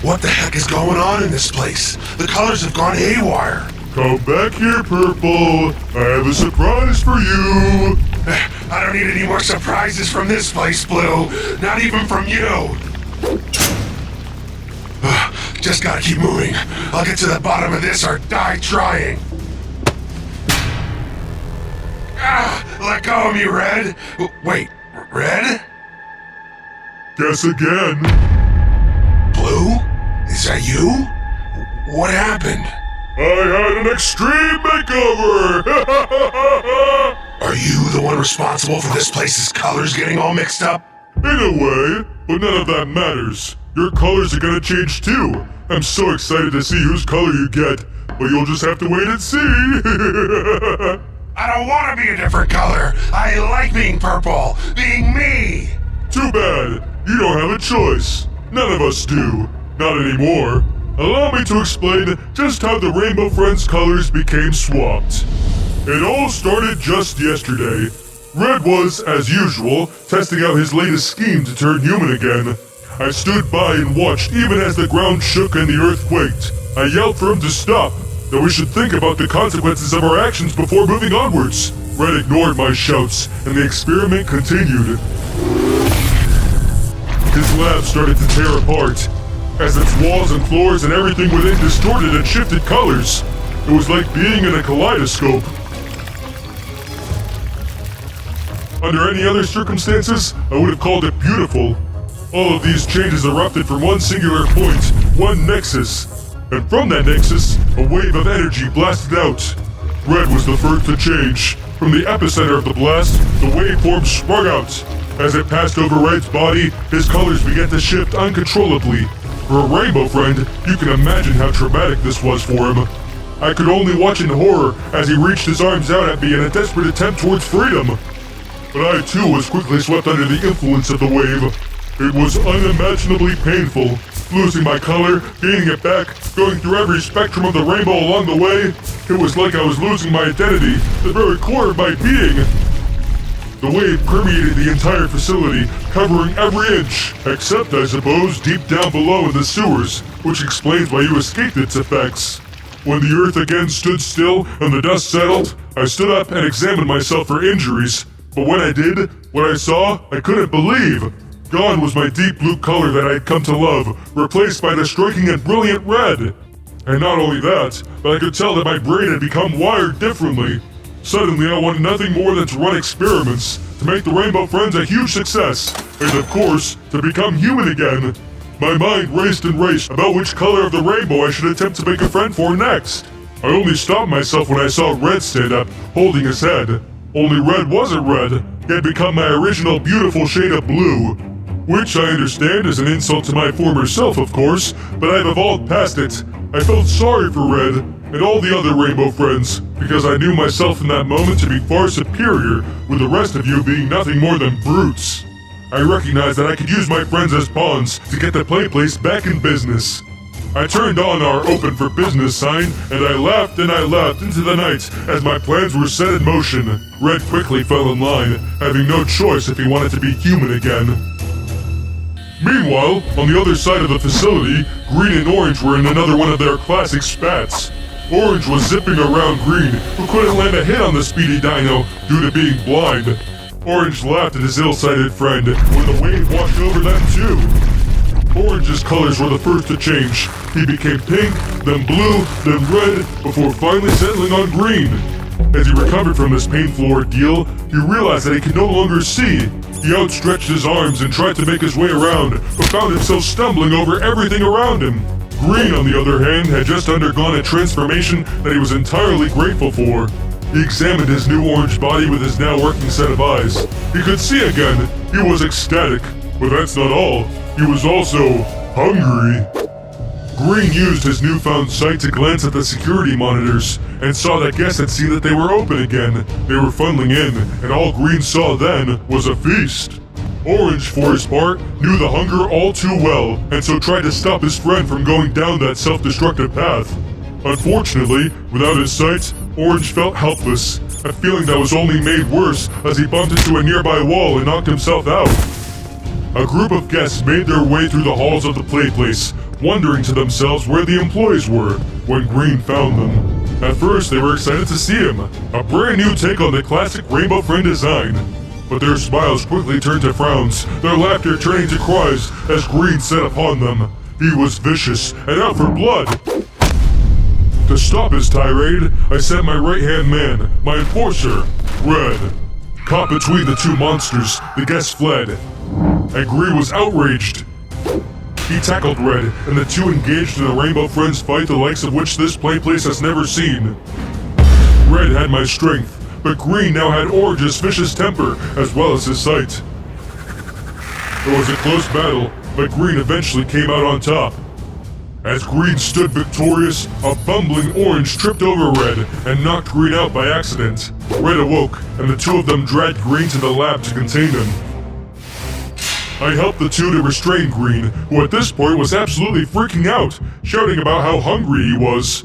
What the heck is going on in this place? The colors have gone haywire. Come back here, Purple. I have a surprise for you. I don't need any more surprises from this place, Blue. Not even from you. Just gotta keep moving. I'll get to the bottom of this or die trying. Let go of me, Red. Wait, Red? Guess again. Blue? Is that you? What happened? I had an extreme makeover! Are you the one responsible for this place's colors getting all mixed up? In a way, but none of that matters. Your colors are gonna change too. I'm so excited to see whose color you get, but you'll just have to wait and see. I don't want to be a different color. I like being purple, being me. Too bad. You don't have a choice. None of us do. Not anymore. Allow me to explain just how the Rainbow Friends colors became swapped. It all started just yesterday. Red was, as usual, testing out his latest scheme to turn human again. I stood by and watched even as the ground shook and the earth quaked. I yelled for him to stop, that we should think about the consequences of our actions before moving onwards. Red ignored my shouts, and the experiment continued. His lab started to tear apart, as its walls and floors and everything within distorted and shifted colors. It was like being in a kaleidoscope. Under any other circumstances, I would have called it beautiful. All of these changes erupted from one singular point, one nexus. And from that nexus, a wave of energy blasted out. Red was the first to change. From the epicenter of the blast, the waveform sprung out. As it passed over Red's body, his colors began to shift uncontrollably. For a Rainbow Friend, you can imagine how traumatic this was for him. I could only watch in horror as he reached his arms out at me in a desperate attempt towards freedom. But I too was quickly swept under the influence of the wave. It was unimaginably painful. Losing my color, gaining it back, going through every spectrum of the rainbow along the way. It was like I was losing my identity, the very core of my being. The wave permeated the entire facility, covering every inch, except, I suppose, deep down below in the sewers, which explains why you escaped its effects. When the earth again stood still and the dust settled, I stood up and examined myself for injuries. But when I did, what I saw, I couldn't believe. Gone was my deep blue color that I had come to love, replaced by the striking and brilliant red. And not only that, but I could tell that my brain had become wired differently. Suddenly, I wanted nothing more than to run experiments, to make the Rainbow Friends a huge success, and of course, to become human again. My mind raced and raced about which color of the rainbow I should attempt to make a friend for next. I only stopped myself when I saw Red stand up, holding his head. Only Red wasn't red. He had become my original beautiful shade of blue. Which I understand is an insult to my former self, of course, but I've evolved past it. I felt sorry for Red and all the other Rainbow Friends, because I knew myself in that moment to be far superior, with the rest of you being nothing more than brutes. I recognized that I could use my friends as pawns to get the play place back in business. I turned on our open for business sign, and I laughed into the night as my plans were set in motion. Red quickly fell in line, having no choice if he wanted to be human again. Meanwhile, on the other side of the facility, Green and Orange were in another one of their classic spats. Orange was zipping around Green, who couldn't land a hit on the speedy dino due to being blind. Orange laughed at his ill-sighted friend when the wave washed over them too. Orange's colors were the first to change. He became pink, then blue, then red, before finally settling on green. As he recovered from this painful ordeal, he realized that he could no longer see. He outstretched his arms and tried to make his way around, but found himself stumbling over everything around him. Green, on the other hand, had just undergone a transformation that he was entirely grateful for. He examined his new orange body with his now working set of eyes. He could see again. He was ecstatic. But that's not all. He was also hungry. Green used his newfound sight to glance at the security monitors and saw that guests had seen that they were open again. They were funneling in, and all Green saw then was a feast. Orange, for his part, knew the hunger all too well, and so tried to stop his friend from going down that self-destructive path. Unfortunately, without his sight, Orange felt helpless, a feeling that was only made worse as he bumped into a nearby wall and knocked himself out. a group of guests made their way through the halls of the play place, wondering to themselves where the employees were when Green found them. At first, they were excited to see him, a brand new take on the classic Rainbow Friend design. But their smiles quickly turned to frowns, their laughter turning to cries as Green set upon them. He was vicious and out for blood. To stop his tirade, I sent my right-hand man, my enforcer, Red. Caught between the two monsters, the guests fled, and Green was outraged. He tackled Red, and the two engaged in a Rainbow Friends fight the likes of which this playplace has never seen. Red had my strength, but Green now had Orange's vicious temper as well as his sight. It was a close battle, but Green eventually came out on top. As Green stood victorious, a bumbling Orange tripped over Red and knocked Green out by accident. Red awoke, and the two of them dragged Green to the lab to contain him. I helped the two to restrain Green, who at this point was absolutely freaking out, shouting about how hungry he was.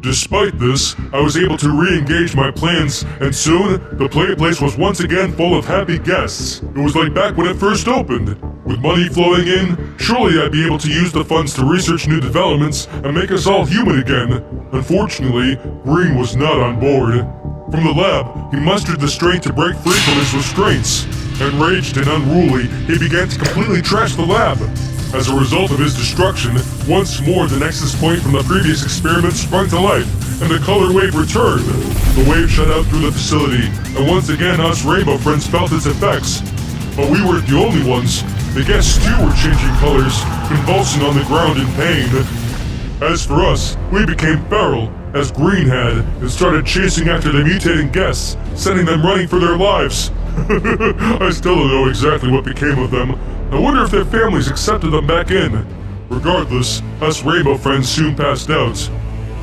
Despite this, I was able to re-engage my plans, and soon, the play place was once again full of happy guests. It was like back when it first opened. With money flowing in, surely I'd be able to use the funds to research new developments and make us all human again. Unfortunately, Green was not on board. From the lab, he mustered the strength to break free from his restraints. Enraged and unruly, he began to completely trash the lab. As a result of his destruction, once more the nexus point from the previous experiment sprung to life, and the color wave returned. The wave shot out through the facility, and once again us Rainbow Friends felt its effects. But we weren't the only ones. The guests too were changing colors, convulsing on the ground in pain. As for us, we became feral, as Green had, and started chasing after the mutating guests, sending them running for their lives. I still don't know exactly what became of them. I wonder if their families accepted them back in. Regardless, us Rainbow Friends soon passed out.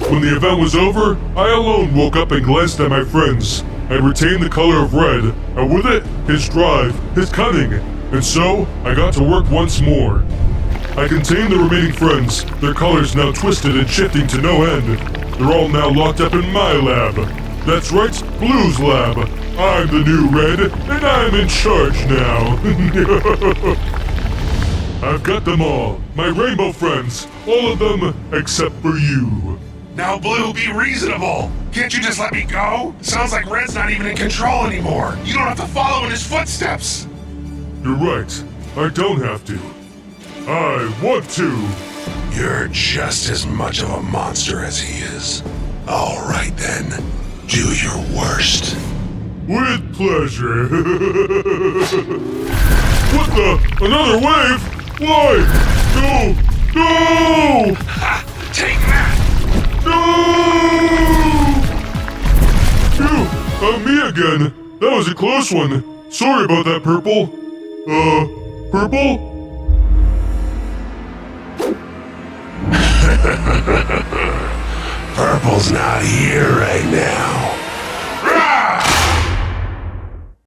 When the event was over, I alone woke up and glanced at my friends. I'd retained the color of red, and with it, his drive, his cunning, and so I got to work once more. I contained the remaining friends, their colors now twisted and shifting to no end. They're all now locked up in my lab. That's right, Blue's lab. I'm the new Red, and I'm in charge now. I've got them all, my Rainbow Friends, all of them except for you. Now, Blue, be reasonable. Can't you just let me go? Sounds like Red's not even in control anymore. You don't have to follow in his footsteps. You're right, I don't have to. I want to. You're just as much of a monster as he is. All right then, do your worst. With pleasure. What the? Another wave? Why? No! No! Ha! Take that! No! Phew! Me again. That was a close one. Sorry about that, Purple. Purple? Purple's not here right now.